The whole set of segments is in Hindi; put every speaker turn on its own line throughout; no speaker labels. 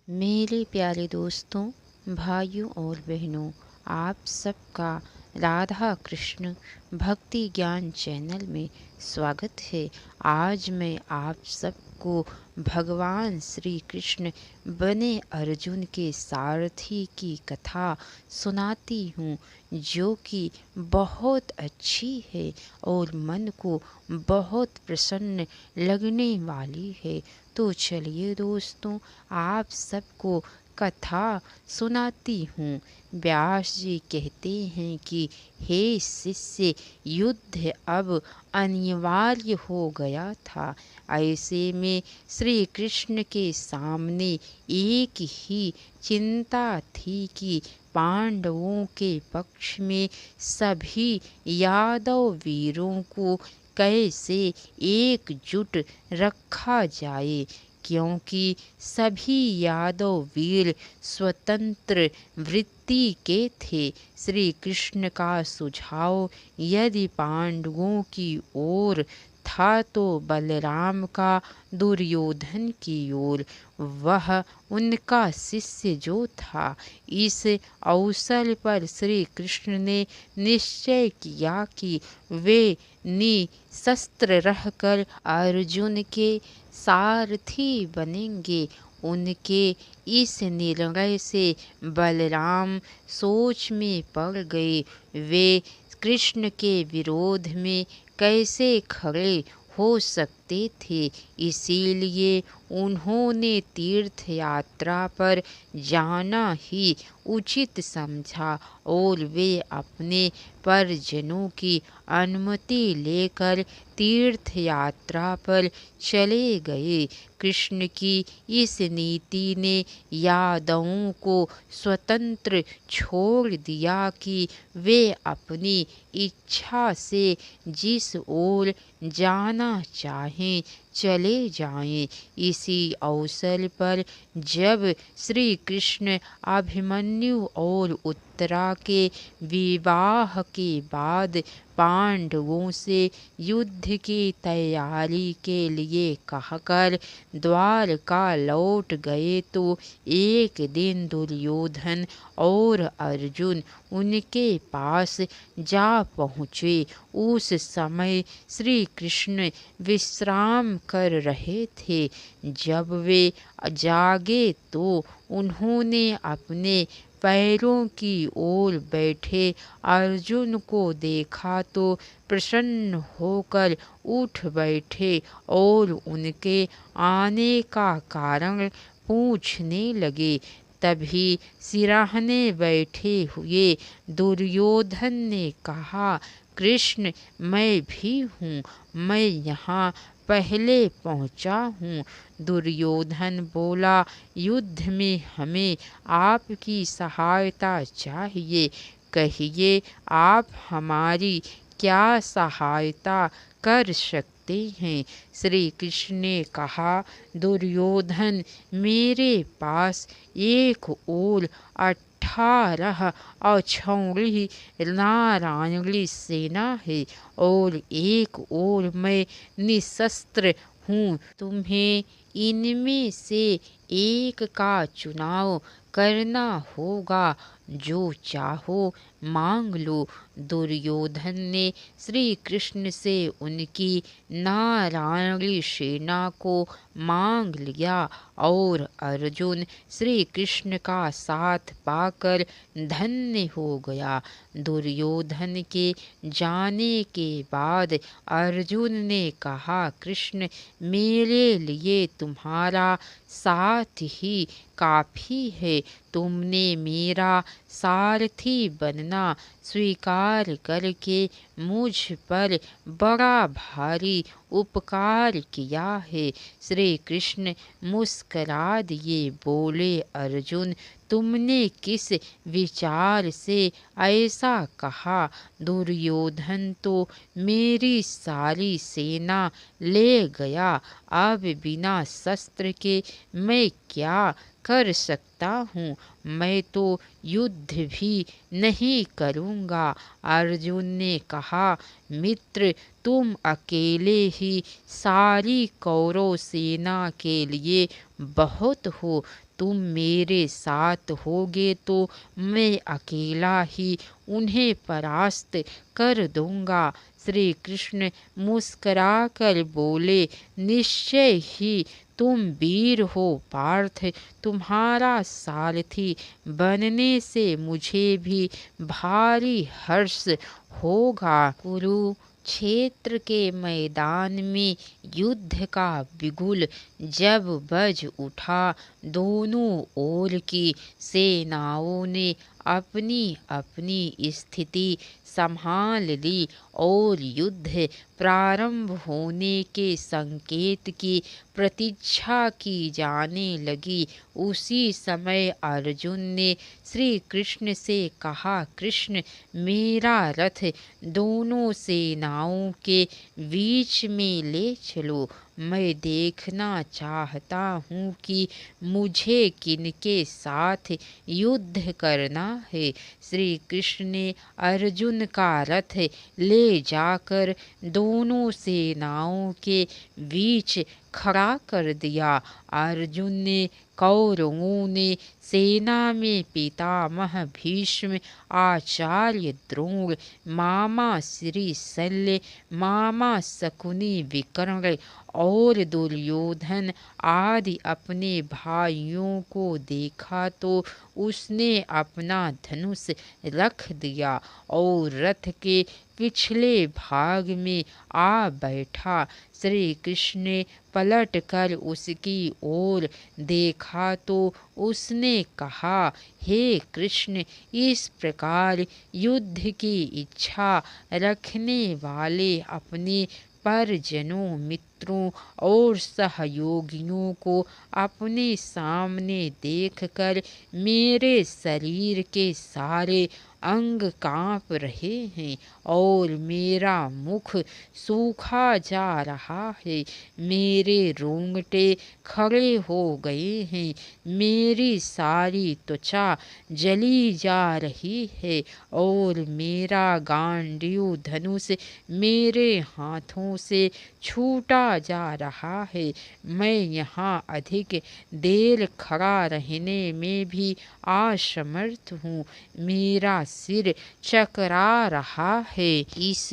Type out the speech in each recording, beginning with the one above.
मेरे प्यारे दोस्तों, भाइयों और बहनों, आप सबका राधा कृष्ण भक्ति ज्ञान चैनल में स्वागत है। आज मैं आप सबको भगवान श्री कृष्ण बने अर्जुन के सारथी की कथा सुनाती हूँ, जो कि बहुत अच्छी है और मन को बहुत प्रसन्न लगने वाली है। तो चलिए दोस्तों, आप सबको कथा सुनाती हूँ। व्यास जी कहते हैं कि हे शिष्य, युद्ध अब अनिवार्य हो गया था। ऐसे में श्री कृष्ण के सामने एक ही चिंता थी कि पांडवों के पक्ष में सभी यादव वीरों को कैसे एकजुट रखा जाए, क्योंकि सभी यादव वीर स्वतंत्र वृत्ति के थे। श्री कृष्ण का सुझाव यदि पांडवों की ओर था तो बलराम का दुर्योधन की ओर, वह उनका शिष्य जो था। इस अवसर पर श्री कृष्ण ने निश्चय किया कि वे निशस्त्र रहकर अर्जुन के सारथी बनेंगे। उनके इस निर्णय से बलराम सोच में पड़ गए। वे कृष्ण के विरोध में कैसे खड़े हो सकते थे। इसीलिए उन्होंने तीर्थ यात्रा पर जाना ही उचित समझा और वे अपने परिजनों की अनुमति लेकर तीर्थ यात्रा पर चले गए। कृष्ण की इस नीति ने यादवों को स्वतंत्र छोड़ दिया कि वे अपनी इच्छा से जिस ओर जाना चाहें चले जाएं। इसी अवसर पर जब श्री कृष्ण अभिमन्यु और उत्तरा के विवाह के बाद पांडवों से युद्ध की तैयारी के लिए कहकर द्वारका लौट गए तो एक दिन दुर्योधन और अर्जुन उनके पास जा पहुँचे। उस समय श्री कृष्ण विश्राम कर रहे थे। जब वे जागे तो उन्होंने अपने पैरों की ओर बैठे अर्जुन को देखा तो प्रसन्न होकर उठ बैठे और उनके आने का कारण पूछने लगे। तभी सिराहने बैठे हुए दुर्योधन ने कहा, कृष्ण, मैं भी हूँ, मैं यहाँ पहले पहुँचा हूँ। दुर्योधन बोला, युद्ध में हमें आपकी सहायता चाहिए। कहिए, आप हमारी क्या सहायता कर सकते हैं। श्री कृष्ण ने कहा, दुर्योधन, मेरे पास एक ओर 18 अक्षौहिणी नारायणी सेना है और एक ओर मैं निशस्त्र हूँ। तुम्हें इनमें से एक का चुनाव करना होगा, जो चाहो मांग लो। दुर्योधन ने श्री कृष्ण से उनकी नारायणी सेना को मांग लिया और अर्जुन श्री कृष्ण का साथ पाकर धन्य हो गया। दुर्योधन के जाने के बाद अर्जुन ने कहा, कृष्ण, मेरे लिए तुम्हारा साथ ही काफी है। तुमने मेरा सारथी बनना स्वीकार करके मुझ पर बड़ा भारी उपकार किया है। श्री कृष्ण मुस्करा दिए, बोले, अर्जुन, तुमने किस विचार से ऐसा कहा। दुर्योधन तो मेरी सारी सेना ले गया, अब बिना शस्त्र के मैं क्या कर सकता हूँ। मैं तो युद्ध भी नहीं करूँगा। अर्जुन ने कहा, मित्र, तुम अकेले ही सारी कौरव सेना के लिए बहुत हो। तुम मेरे साथ होगे तो मैं अकेला ही उन्हें परास्त कर दूंगा। श्री कृष्ण मुस्कुराकर बोले, निश्चय ही तुम वीर हो पार्थ, तुम्हारा सारथी बनने से मुझे भी भारी हर्ष होगा। कुरुक्षेत्र के मैदान में युद्ध का बिगुल जब बज उठा, दोनों ओर की सेनाओं ने अपनी अपनी स्थिति संभाल ली और युद्ध प्रारंभ होने के संकेत की प्रतीक्षा की जाने लगी। उसी समय अर्जुन ने श्री कृष्ण से कहा, कृष्ण, मेरा रथ दोनों सेनाओं के बीच में ले चलो। मैं देखना चाहता हूँ कि मुझे किनके साथ युद्ध करना है। श्री कृष्ण ने अर्जुन का रथ ले जाकर दोनों सेनाओं के बीच खड़ा कर दिया। अर्जुन ने कौरवों ने सेना में पितामह भीष्म, आचार्य द्रोण, मामा श्री शल्य, मामा शकुनी विकर्ण और दुर्योधन आदि अपने भाइयों को देखा तो उसने अपना धनुष रख दिया और रथ के पिछले भाग में आ बैठा। श्री कृष्ण ने पलट कर उसकी ओर देखा तो उसने कहा, हे कृष्ण, इस प्रकार युद्ध की इच्छा रखने वाले अपने परिजनों, मित्रों और सहयोगियों को अपने सामने देखकर मेरे शरीर के सारे अंग कांप रहे हैं और मेरा मुख सूखा जा रहा है। मेरे रोंगटे खड़े हो गए हैं, मेरी सारी त्वचा जली जा रही है और मेरा गांडीव धनुष मेरे हाथों से छूटा जा रहा है। मैं यहाँ अधिक देर खड़ा रहने में भी असमर्थ हूँ, मेरा सिर चकरा रहा है। इस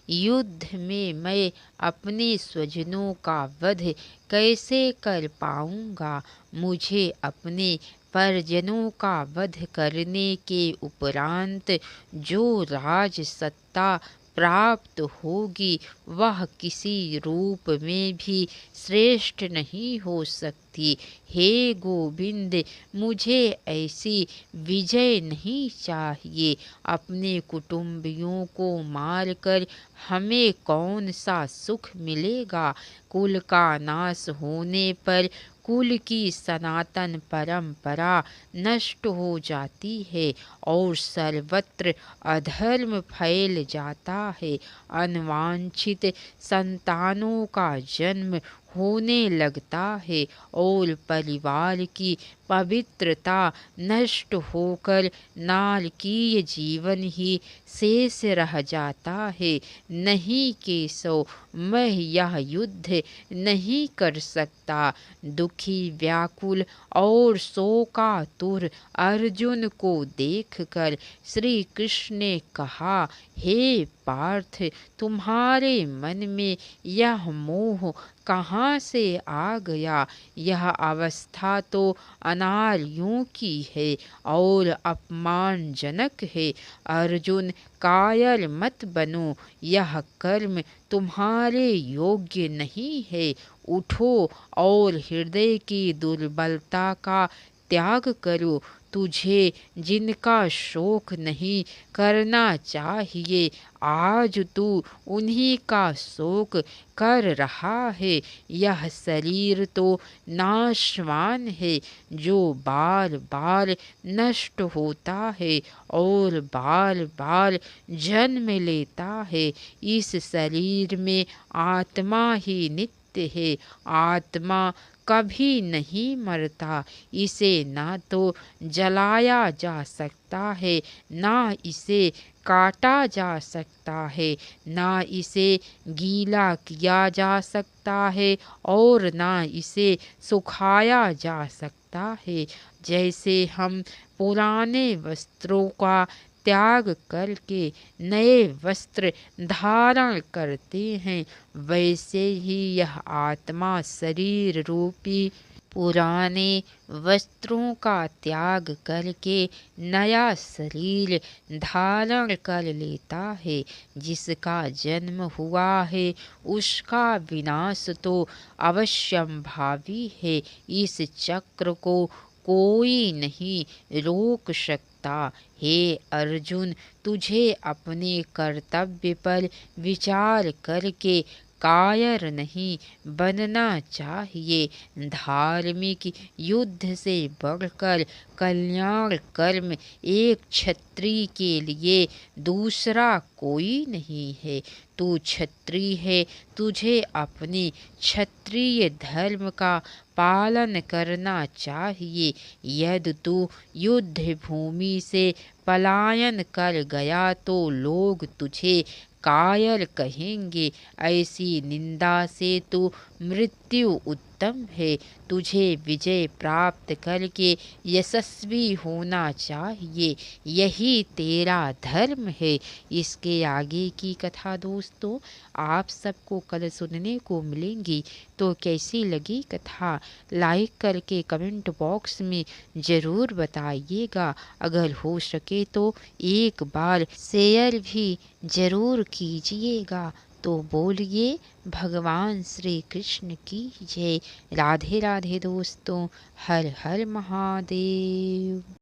युद्ध में मैं अपने स्वजनों का वध कैसे कर पाऊंगा। मुझे अपने परिजनों का वध करने के उपरांत जो राज सत्ता प्राप्त होगी वह किसी रूप में भी श्रेष्ठ नहीं हो सकती। हे गोविंद, मुझे ऐसी विजय नहीं चाहिए। अपने कुटुंबियों को मारकर हमें कौन सा सुख मिलेगा। कुल का नाश होने पर कुल की सनातन परंपरा नष्ट हो जाती है और सर्वत्र अधर्म फैल जाता है। अनवांछित संतानों का जन्म होने लगता है और परिवार की पवित्रता नष्ट होकर नारकीय जीवन ही शेष रह जाता है। नहीं केशव, मैं यह युद्ध नहीं कर सकता। दुखी, व्याकुल और शोकातुर अर्जुन को देखकर श्री कृष्ण ने कहा, हे पार्थ, तुम्हारे मन में यह मोह कहाँ से आ गया। यह अवस्था तो अनार्यों की है और अपमानजनक है। अर्जुन, कायर मत बनो, यह कर्म तुम्हारे योग्य नहीं है। उठो और हृदय की दुर्बलता का त्याग करो। तुझे जिनका शोक नहीं करना चाहिए, आज तू उन्हीं का शोक कर रहा है। यह शरीर तो नाशवान है जो बार बार नष्ट होता है और बार बार जन्म लेता है। इस शरीर में आत्मा ही नित्य है। आत्मा कभी नहीं मरता। इसे ना तो जलाया जा सकता है, ना इसे काटा जा सकता है, ना इसे गीला किया जा सकता है और ना इसे सुखाया जा सकता है। जैसे हम पुराने वस्त्रों का त्याग करके नए वस्त्र धारण करते हैं, वैसे ही यह आत्मा शरीर रूपी पुराने वस्त्रों का त्याग करके नया शरीर धारण कर लेता है। जिसका जन्म हुआ है उसका विनाश तो अवश्यंभावी है। इस चक्र को कोई नहीं रोक सकता। हे अर्जुन, तुझे अपने कर्तव्य पर विचार करके कायर नहीं बनना चाहिए। धार्मिक युद्ध से बढ़कर कल्याण कर्म एक क्षत्रिय के लिए दूसरा कोई नहीं है। तू क्षत्रिय है, तुझे अपने क्षत्रिय धर्म का पालन करना चाहिए। यदि तू युद्ध भूमि से पलायन कर गया तो लोग तुझे कायर कहेंगे। ऐसी निंदा से तो मृत्यु उत्तम है। तुझे विजय प्राप्त करके यशस्वी होना चाहिए, यही तेरा धर्म है। इसके आगे की कथा दोस्तों आप सबको कल सुनने को मिलेंगी। तो कैसी लगी कथा लाइक करके कमेंट बॉक्स में ज़रूर बताइएगा। अगर हो सके तो एक बार शेयर भी ज़रूर कीजिएगा। तो बोलिए भगवान श्री कृष्ण की जय। राधे राधे दोस्तों। हर हर महादेव।